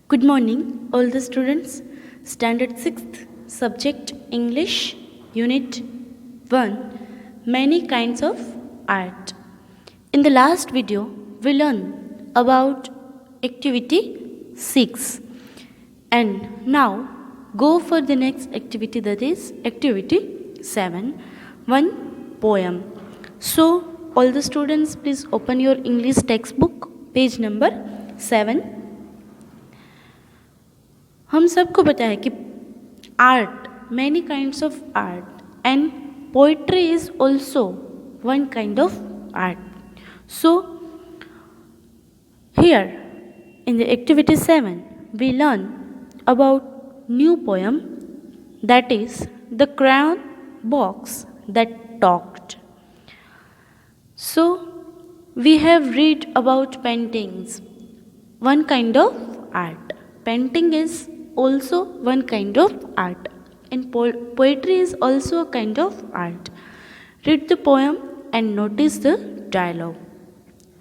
Good morning, all the students. Standard 6th, subject English, Unit 1, Many Kinds of Art. In the last video, we learned about activity 6. And now, go for the next activity, that is activity 7, one poem. So, all the students, please open your English textbook, page number 7. हम सबको पता है कि art, many kinds of art and poetry is also one kind of art. So here in the activity 7 we learn about new poem, that is the crayon box that talked. So we have read about paintings, one kind of art. Painting is also one kind of art, and poetry is also a kind of art. Read the poem and notice the dialogue.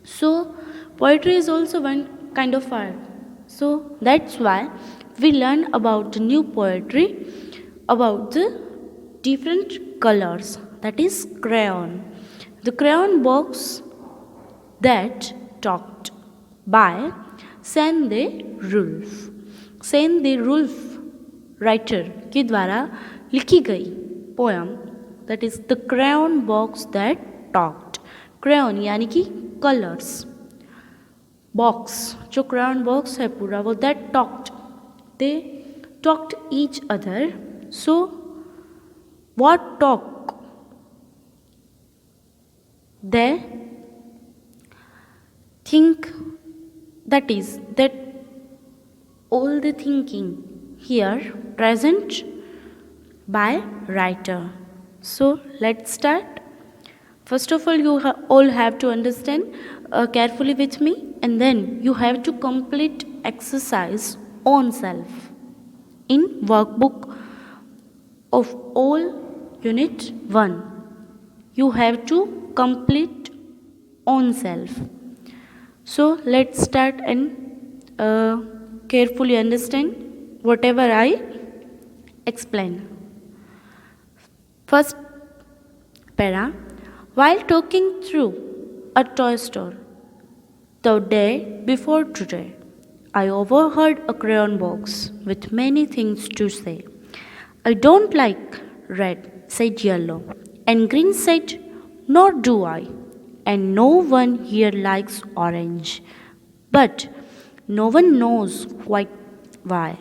So poetry is also one kind of art. So that's why we learn about the new poetry, about the different colors, that is crayon. The crayon box that talked by Sandy Rulf. Sandy Rulf writer के द्वारा लिखी गई poem, that is the crayon box that talked. Crayon यानी कि colours, box जो crayon box है पूरा वो that talked, they talked each other. So what talk? They think, that is that all the thinking here present by writer. So let's start. First of all, you all have to understand carefully with me, and then you have to complete exercise on self in workbook of all unit 1. You have to complete on self. So let's start and carefully understand whatever I explain. First para. While talking through a toy store the day before today, I overheard a crayon box with many things to say. I don't like red, said yellow, and green said, nor do I, and no one here likes orange. But no one knows quite why.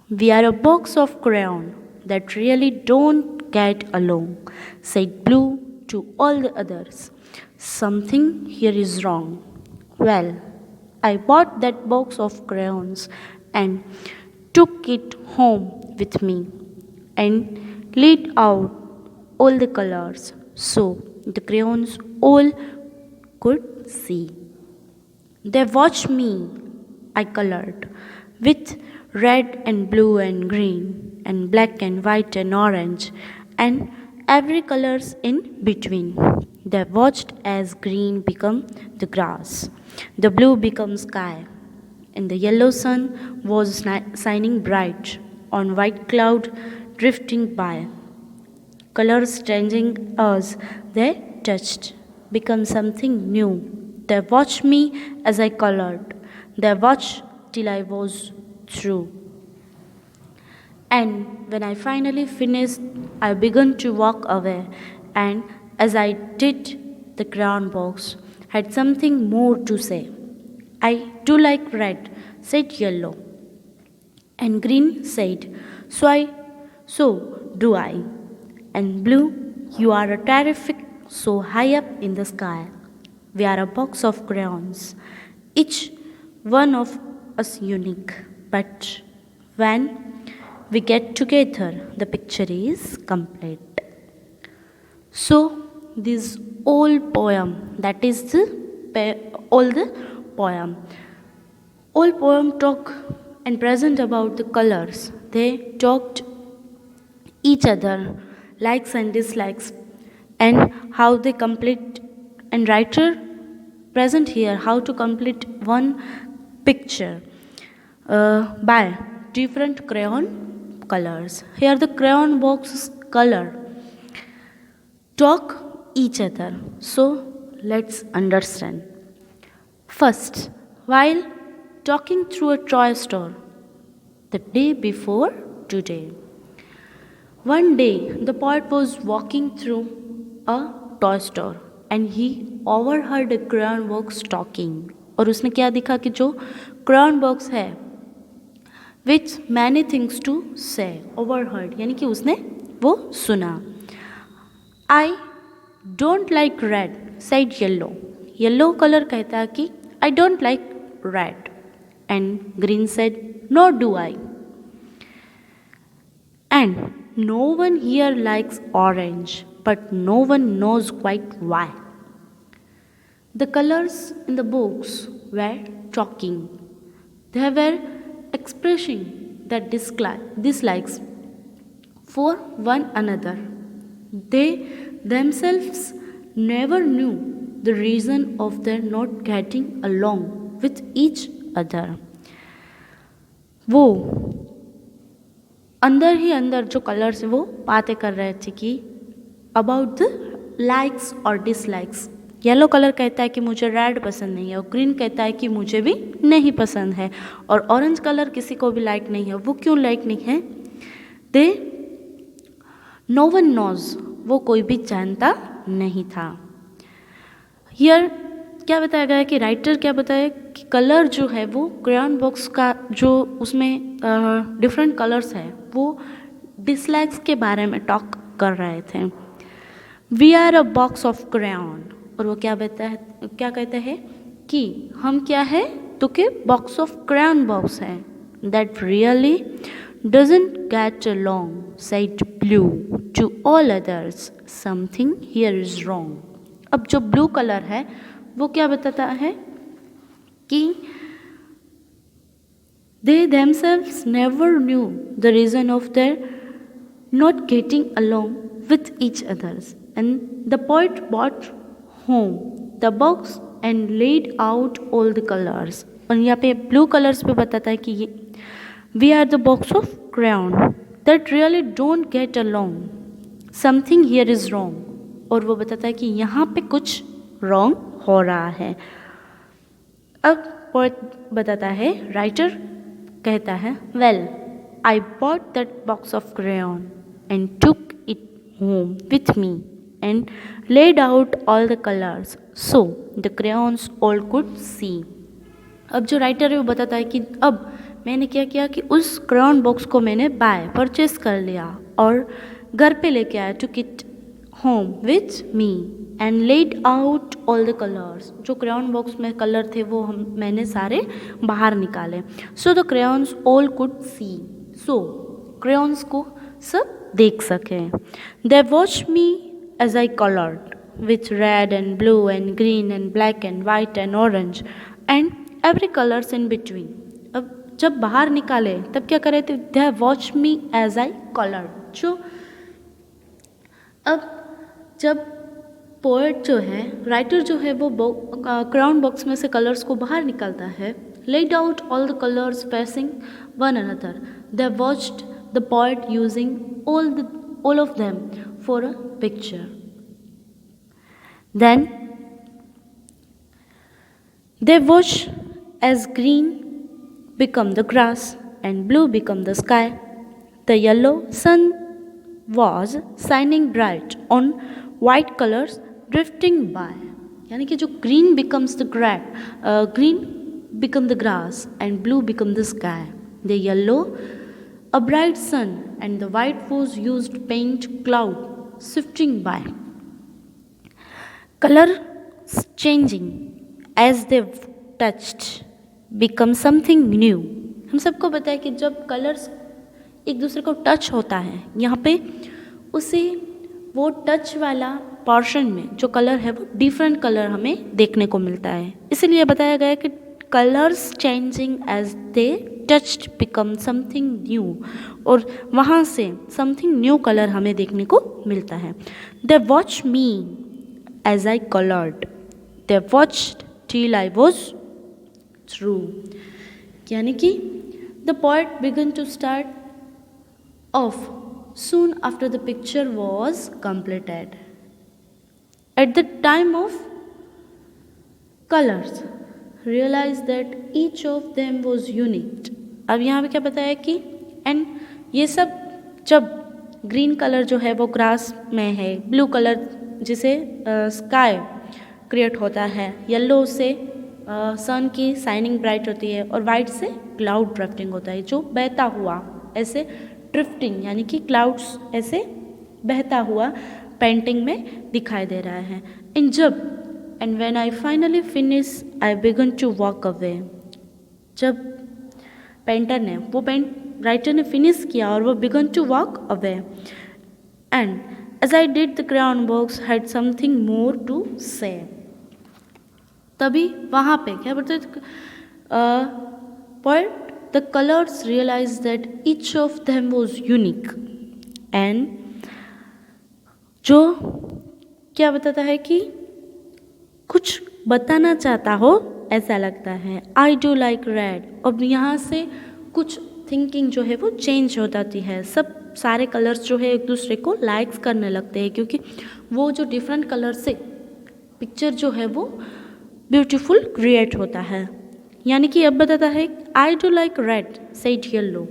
We are a box of crayon that really don't get along, said Blue to all the others. Something here is wrong. Well, I bought that box of crayons and took it home with me and laid out all the colors so the crayons all could see. They watched me. I colored with red and blue and green and black and white and orange and every colors in between. They watched as green become the grass, the blue become sky, and the yellow sun was shining bright on white cloud drifting by. Colors changing as they touched become something new. They watched me as I colored. They watched till I was through. And when I finally finished, I began to walk away. And as I did, the crayon box had something more to say. I do like red, said yellow. And green said, so do I. And blue, you are a terrific, so high up in the sky. We are a box of crayons, each one of us unique. But when we get together, the picture is complete. So this whole poem, that is all the poem. All poem talk and present about the colors. They talked each other, likes and dislikes, and how they complete, and writer present here how to complete one picture. by different crayon colors. Here the crayon box color talk each other. So let's understand. First, while talking through a toy store, the day before today. One day, the poet was walking through a toy store and he overheard a crayon box talking. और उसने क्या देखा कि जो crayon box है with many things to say, overheard यानी कि उसने वो सुना. I don't like red, said yellow. Yellow color कहता है कि I don't like red. And green said, no do I. And no one here likes orange, but no one knows quite why. The colors in the books were talking. They were expressing their dislikes for one another. They themselves never knew the reason of their not getting along with each other. वो अंदर ही अंदर जो colours वो बातें कर रहे थे कि अबाउट द लाइक्स और डिसलाइक्स. येलो कलर कहता है कि मुझे रेड पसंद नहीं है और ग्रीन कहता है कि मुझे भी नहीं पसंद है और ऑरेंज कलर किसी को भी लाइक नहीं है. वो क्यों लाइक नहीं है? दे नो वन नोज, वो कोई भी जानता नहीं था. हियर क्या बताया गया है कि राइटर क्या बताया कि कलर जो है वो क्रेयॉन बॉक्स का जो उसमें डिफरेंट कलर्स है वो डिसलाइक्स के बारे में टॉक कर रहे थे. We are a box of crayon. और वो क्या कहते हैं कि हम क्या है तो कि बॉक्स ऑफ क्रेयॉन बॉक्स है. That really doesn't get along, said blue to all others. Something here is wrong. अब जो ब्लू कलर है वो क्या बताता है कि they themselves never knew the reason of their not getting along with each others. And the poet brought home the box and laid out all the colors. और यहाँ पे blue colors पे बताता है कि we are the box of crayon that really don't get along. Something here is wrong. और वो बताता है कि यहाँ पे कुछ wrong हो रहा है. अब पोएट बताता है, राइटर कहता है, well I bought that box of crayon and took it home with me and laid out all the colours so the crayons all could सी. अब जो राइटर है वो बताता है कि अब मैंने क्या किया कि उस क्रेयॉन बॉक्स को मैंने परचेस कर लिया और घर पे लेके आया, took it home with me and laid out all the colours. जो क्रेयॉन बॉक्स में कलर थे वो मैंने सारे बाहर निकाले. So the crayons all could see. So crayons को सब देख सके. They watch me as I coloured with red and blue and green and black and white and orange and every colours in between. अब जब बाहर निकाले तब क्या कर रहे थे? दे watch me as I coloured. जो अब जब पोएट जो है, राइटर जो है वो क्राउन बॉक्स में से कलर्स को बाहर निकालता है, laid out all the colors facing one another. They watched the poet using all of them for a picture. Then they watched as green become the grass and blue become the sky. The yellow sun was shining bright on white colors drifting by. यानी कि जो green becomes the green become the grass and blue become the sky. The yellow a bright sun and the white was used paint cloud shifting by. Color changing as they touched become something new. हम सबको पता है कि जब colours एक दूसरे को touch होता है, यहाँ पे उसे वो टच वाला पोर्शन में जो कलर है वो डिफरेंट कलर हमें देखने को मिलता है. इसीलिए बताया गया है कि colours changing as they touched become something new. और वहाँ से समथिंग न्यू कलर हमें देखने को मिलता है. They watch me as I coloured. They watched till I was through. यानी कि The poet began to start off soon after the picture was completed. At the time of colors, realized that each of them was unique. अब यहाँ पे क्या बताया कि and ये सब जब ग्रीन कलर जो है वो ग्रास में है, ब्लू कलर जिसे स्काई क्रिएट होता है, येलो से सन की शाइनिंग ब्राइट होती है और वाइट से क्लाउड ड्रिफ्टिंग होता है, जो बहता हुआ ऐसे ड्रिफ्टिंग यानी कि क्लाउड्स ऐसे बहता हुआ पेंटिंग में दिखाई दे रहा है. And when I finally finish I began to walk away. जब पेंटर ने राइटर ने फिनिश किया और वो began to walk away. And as I did the crown box had something more to say. तभी वहाँ पे क्या बोलते poet the colours realise that each of them was unique. And जो क्या बताता है कि कुछ बताना चाहता हो ऐसा लगता है. आई डू लाइक रेड. अब यहाँ से कुछ थिंकिंग जो है वो चेंज हो जाती है. सब सारे कलर्स जो है एक दूसरे को लाइक्स करने लगते हैं, क्योंकि वो जो डिफरेंट कलर से पिक्चर जो है वो ब्यूटीफुल क्रिएट होता है. यानी कि अब बताता है आई do like red said yellow.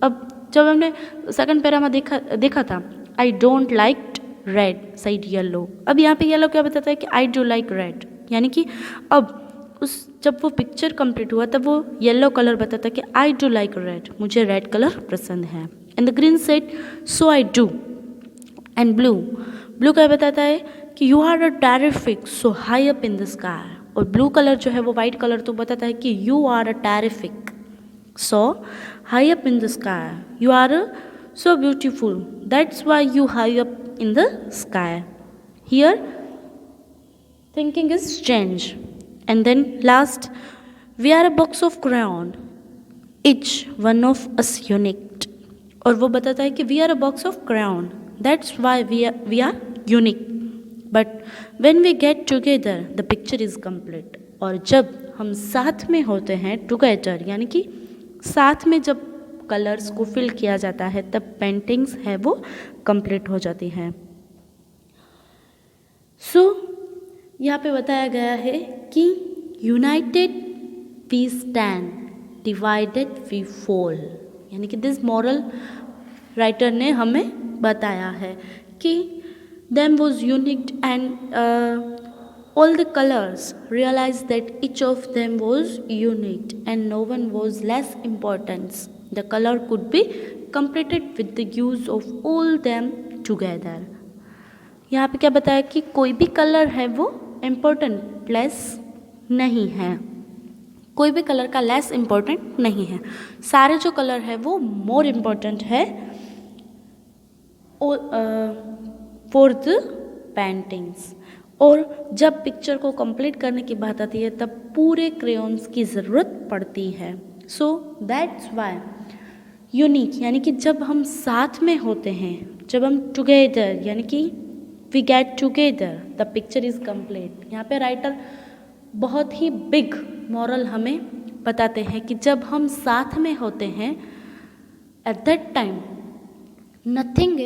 अब जब हमने सेकंड पैरा में देखा था I don't like red side yellow. अब यहाँ पे येलो क्या बताता है कि आई डू लाइक रेड. यानी कि अब जब वो पिक्चर कंप्लीट हुआ तब वो येलो कलर बताता है कि आई डू लाइक रेड, मुझे रेड कलर पसंद है. And the green said so I do. And blue क्या बताता है कि you are a terrific so high up in the sky. और ब्लू कलर जो है वो वाइट कलर तो बताता है कि you are a terrific so high up in the sky. You are so beautiful, that's why you high up in the sky. Here thinking is change. And then last, we are a box of crayon, each one of us unique. और वो बताता है कि we are a box of crayon, that's why we are unique. But when we get together the picture is complete. और जब हम साथ में होते हैं together यानी कि साथ में जब कलर्स को फिल किया जाता है तब पेंटिंग्स है वो कंप्लीट हो जाती हैं. सो यहाँ पे बताया गया है कि united we stand, divided we fall. यानी कि दिस मॉरल राइटर ने हमें बताया है कि them was unique and all the colors realized that each of them was unique and no one was less important. The color could be completed with the use of all them together. यहाँ पे क्या बताया कि कोई भी colour है वो important less नहीं है, कोई भी कलर का लेस इम्पोर्टेंट नहीं है. सारे जो कलर है वो मोर इम्पोर्टेंट है फॉर द पेंटिंग्स. और जब पिक्चर को कंप्लीट करने की बात आती है तब पूरे क्रेयॉन्स की ज़रूरत पड़ती है. सो दैट्स वाई यूनिक यानी कि जब हम साथ में होते हैं, जब हम टुगेदर यानी कि we get together the picture is complete. यहाँ पे राइटर बहुत ही बिग मॉरल हमें बताते हैं कि जब हम साथ में होते हैं at that time nothing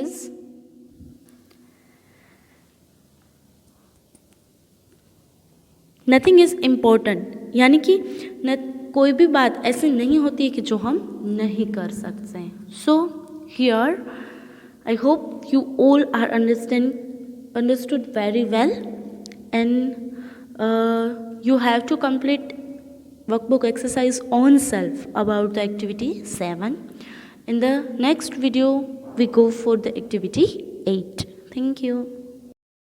is important. यानी कि कोई भी बात ऐसी नहीं होती है कि जो हम नहीं कर सकते. So here I hope you all are understood very well and you have to complete workbook exercise on self about the activity 7. In the next video we go for the activity 8. Thank you.